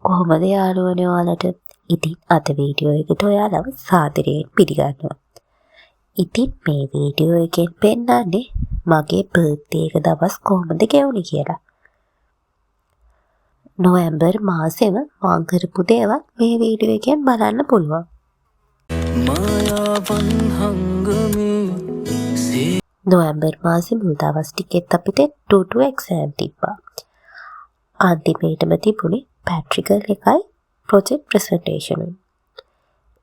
කොහොමද යාළුවනේ ඔයාලට? ඉතින් අද වීඩියෝ එකට ඔයාලව සාදරයෙන් පිළිගන්නවා. ඉතින් මේ වීඩියෝ එකෙන් පෙන්නන්නේ මගේ බර්ත්ඩේ එක දවස් කොහොමද ගෙවුනේ කියලා. නොවැම්බර් මාසෙම මම කරපු දේවල් මේ වීඩියෝ එකෙන් බලන්න පුළුවන්. නොවැම්බර් මාසේ මුල් දවස් ටිකෙත් අපිට 2 exam තිබ්බා. අන්තිමේටම තිබුණේ practical එකයි project presentation උයි.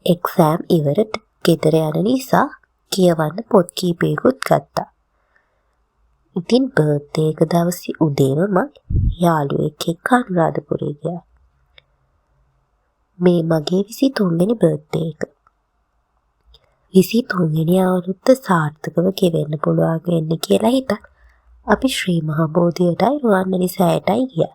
exam ඉවරට ගෙදර යන නිසා කියවන්න පොත් කීපයකුත් ගත්තා. ඉතින් බර්ත්ඩේ එක දවසේ උදේම මම යාළුවෙක් එක්ක අනුරාධපුරේ ගියා. මේ මගේ 23 වෙනි බර්ත්ඩේ එක. 23 වෙනි අවුරුද්ද සාර්ථකව ගෙවෙන්න පුළුවන් වෙන්නේ කියලා හිතන් අපි ශ්‍රී මහා බෝධියටයි රුවන්වැලි සෑයටයි ගියා.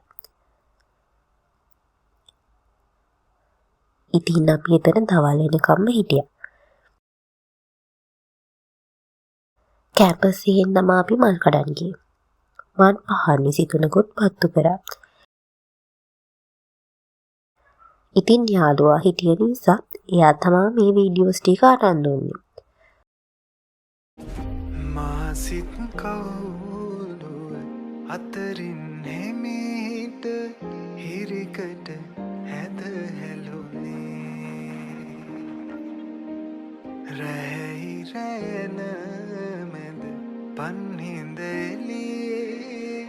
ඉතින් අපි එතන දවල් වෙනකම්ම හිටියා. කැම්පස් එකෙන් නම් අපි මල් කඩන් ගියේ. මන් පහන් විසිතුනකුත් පත්තු කරා. ඉතින් යාළුවා හිටිය නිසා එයා තමයි මේ වීඩියෝස් ටික අරන් දුන්නේ. මාසිත කවුළුව අතරින් හෙමිට හිරිකට හැද හැලුනේ රැයි රැන මැද පන්හිඳ එළියේ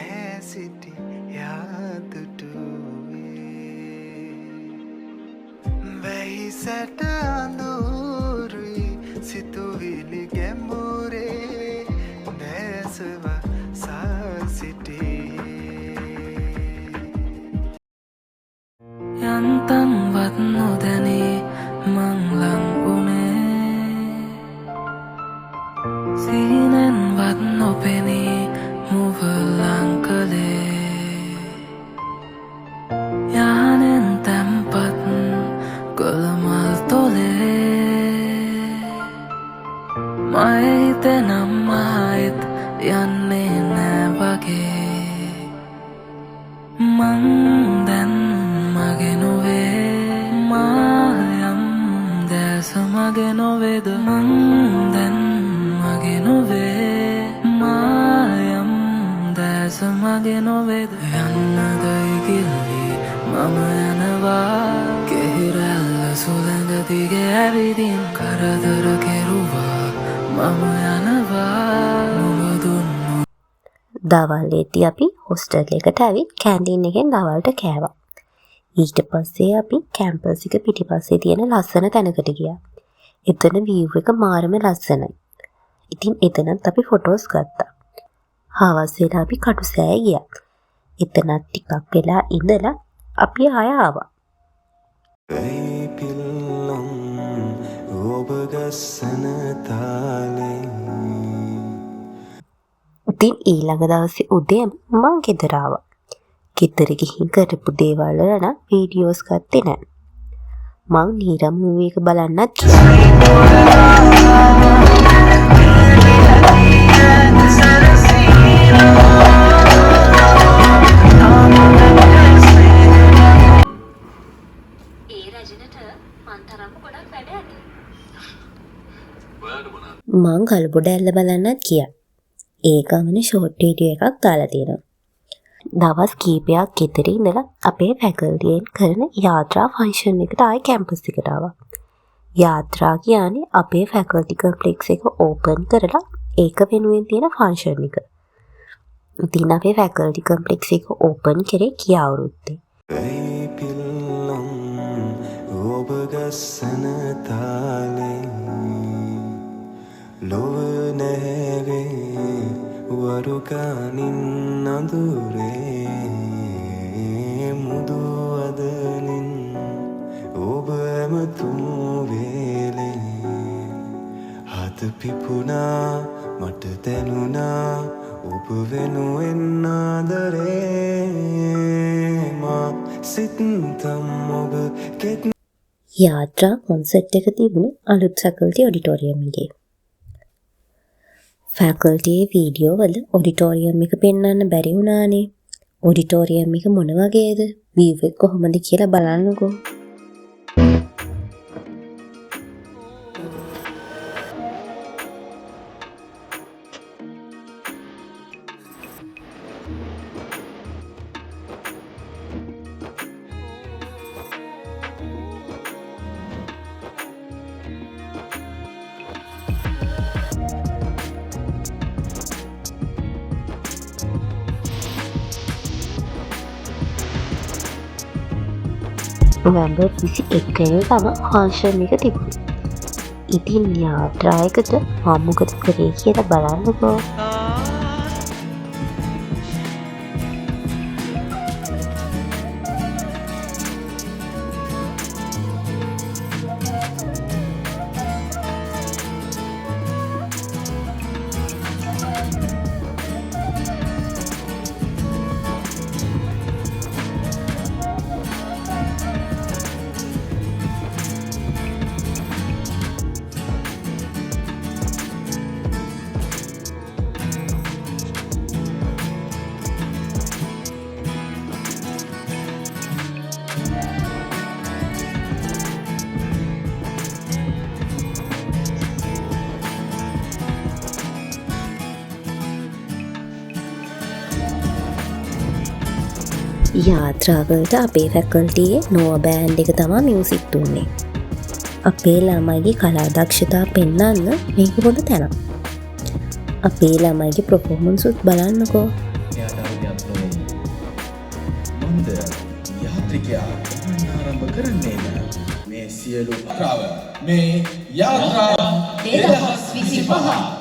ඇසිටි යාදුටුවේ වැහි සැට අඳුරුයි සිතුවිලි ගැඹුරේ දැසව සාසිටියේ යන්තම්වත් නොදැනේ මං ලං වුණේ සීනෙන්වත් නොපෙනී මුව ලං කළේ යහනෙන් තැම්පත් කොළමල් තොලේ මය හිතෙනම් ආයෙත් යන්නේ නෑ වගේ මං දැන් මගේ නොවේ මායම් දැස මගේ නොවේද මං දැන් මගේ නොවේ මායම් දැස මගේ නොවේද යන්නද ඉගිල්ලි මම යනවා කෙහිරැල්ල සුළඟ දිගේ ඇවිදින් කරදර කෙරුවා මම යනවා නුඹදුන්නු. දවල්ෙදී අපි හොස්ටල් එකට ඇවිත් කැන්ටින් එකෙන් දවල්ට කෑවා. ඊට පස්සේ අපි කැම්පස් එක පිටිපස්සේ තියෙන ලස්සන තැනකට ගියා. එතන view එක මාරම ලස්සනයි. ඉතින් එතනත් අපි ෆොටෝස් ගත්තා. හවස් වෙලා අපි කටුසෑය ගියා. එතනත් ටිකක් වෙලා ඉඳලා අපි ආය ආවා. ඇයි පිල්ලම් ඔබ ගස්සන තාලේ ඉතින් ඊළඟ දවසේ උදේම මං ගෙදර ආවා. ගෙදර ගිහින් කරපු දේවල් වල නම් වීඩියෝස් ගත්තේ නැහැ. මං නීරම් මූවි එක බලන්නත් ගියා. මං ගල්බොඩ ඇල්ල බලන්නත් ගියා. ඒ ගමනේ ෂෝට් වීඩියෝ එකක් දාලා තියෙනවා. දවස් කීපයක් ගෙදර ඉඳලා අපේ ෆැකල්ටියෙන් කරන යාත්‍රා ෆන්ක්ෂන් එකට ආයි කැම්පස් එකට ආවා. යාත්‍රා කියන්නේ අපේ ෆැකල්ටි කොම්ප්ලෙක්ස් එක ඕපන් කරලා ඒක වෙනුවෙන් තියෙන ෆන්ක්ෂන් එක. ඉතින් අපේ ෆැකල්ටි කොම්ප්ලෙක්ස් එක ඕපන් කරේ ගිය අවුරුද්දේ. ඇයි පිල්ලම් ඔබ ගස්සන තාලේ ලොව නැවේ වරුකානින් අඳුරේ මුදු අදනින් ඔබ ඇමතුම් වේලේ හත පිපුණා මට දැනුණා ඔබ වෙනුවෙන් ආදරේ මා සිතම් ඔබ කෙත් යාත්‍රා කොන්සර්ට් එක තිබුණේ අලුත් ෆැකල්ටි ඔඩිටෝරියම් එකේ. ෆැකල්ටියේ වීඩියෝ වල ඔඩිටෝරියම් එක පෙන්වන්න බැරි වුණානේ. ඔඩිටෝරියම් එක මොන වගේද? වීව් එක කොහොමද කියලා බලන්නකෝ. නොවැම්බර් 21 තම ෆංක්ෂන් එක තිබුණේ. ඉතින් යාත්‍රායකට මම මොකද කරේ කියලා බලන්නකෝ. යාත්‍රාවලට අපේ ෆැකල්ටියේ නෝව බෑන්ඩ් එක තමා මියුසික් දුන්නේ. අපේ ළමයිගේ කලා දක්ෂතා පෙන්වන්න මේක පොඩ තැනක්. අපේ ළමයිගේ ප්‍රොෆෝමන්ස් උත් බලන්නකෝ. මන්ද යාත්‍රිකයා ආරම්භ කරන්නේ මේ සියලු යාත්‍රාව මේ යාත්‍රාව 2025.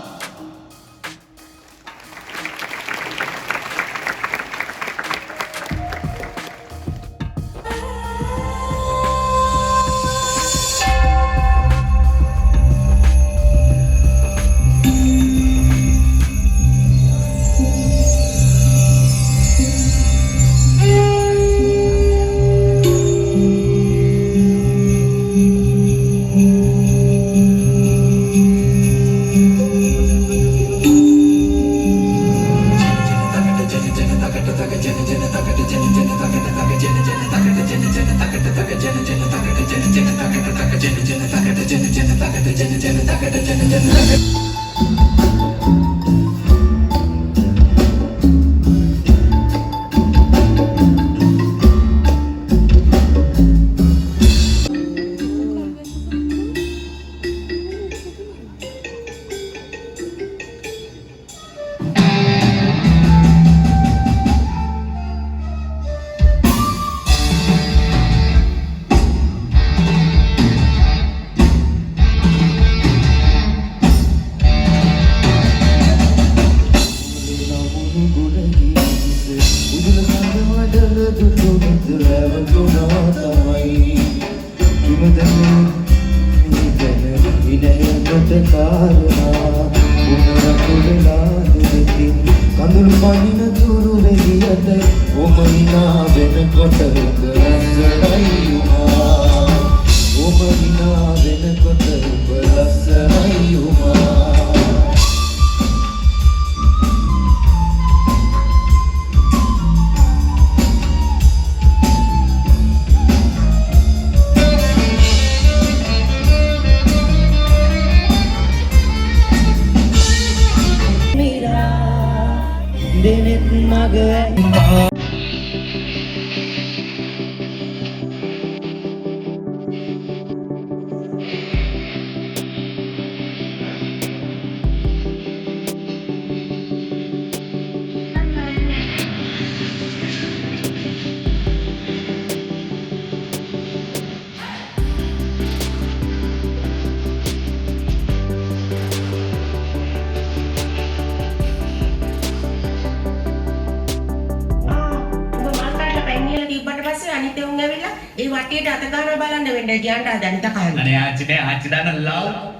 ඒ වටියට අත ගන්න බලන්න වෙන්න කියන්න අදන්ත කහන්න. අනේ ආච්චි දාන ලව්.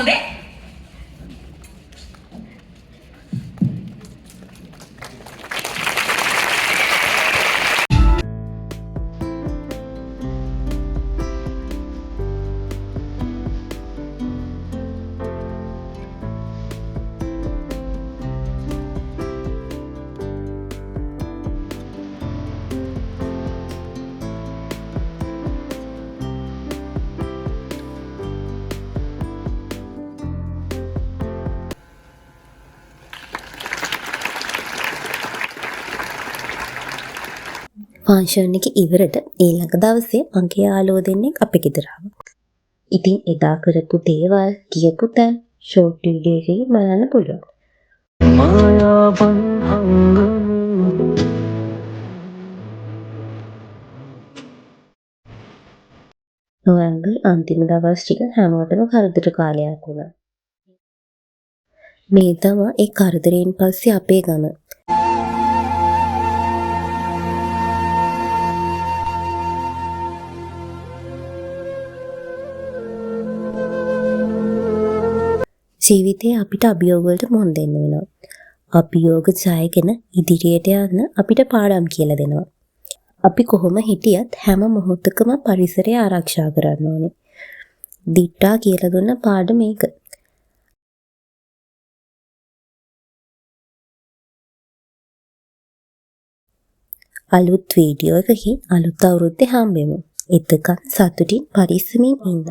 හොඳේ? ෆංක්ෂන් එක ඉවරට ඊළඟ දවසේ මගේ යාළුවෝ දෙන්නෙක් අපේ ගෙදර ආවා. ඉතින් එදා කරපු දේවල් කියපු තැන් ෂෝට් වීඩියෝ එකකින් බලන්න පුළුවන්. නොවැම්බර් අන්තිම දවස් ටික හැමෝටම කරදර කාලයක් වුණා. මේ තමයි ඒ කරදරයෙන් පස්සේ අපේ ගම. ජීවිතේ අපිට අභියෝග වලට මුහුණ දෙන්න වෙනවා. අභියෝග ජයගෙන ඉදිරියට යන්න අපිට පාඩම් කියලා දෙනවා. අපි කොහොම හිටියත් හැම මොහොතකම පරිසරය ආරක්ෂා කරන්න ඕනේ. දිට්ටා කියලා දුන්න පාඩම මේක. අලුත් වීඩියෝ එකකින් අලුත් අවුරුද්දේ හම්බෙමු. එතකන් සතුටින් පරිස්සමින් ඉන්න.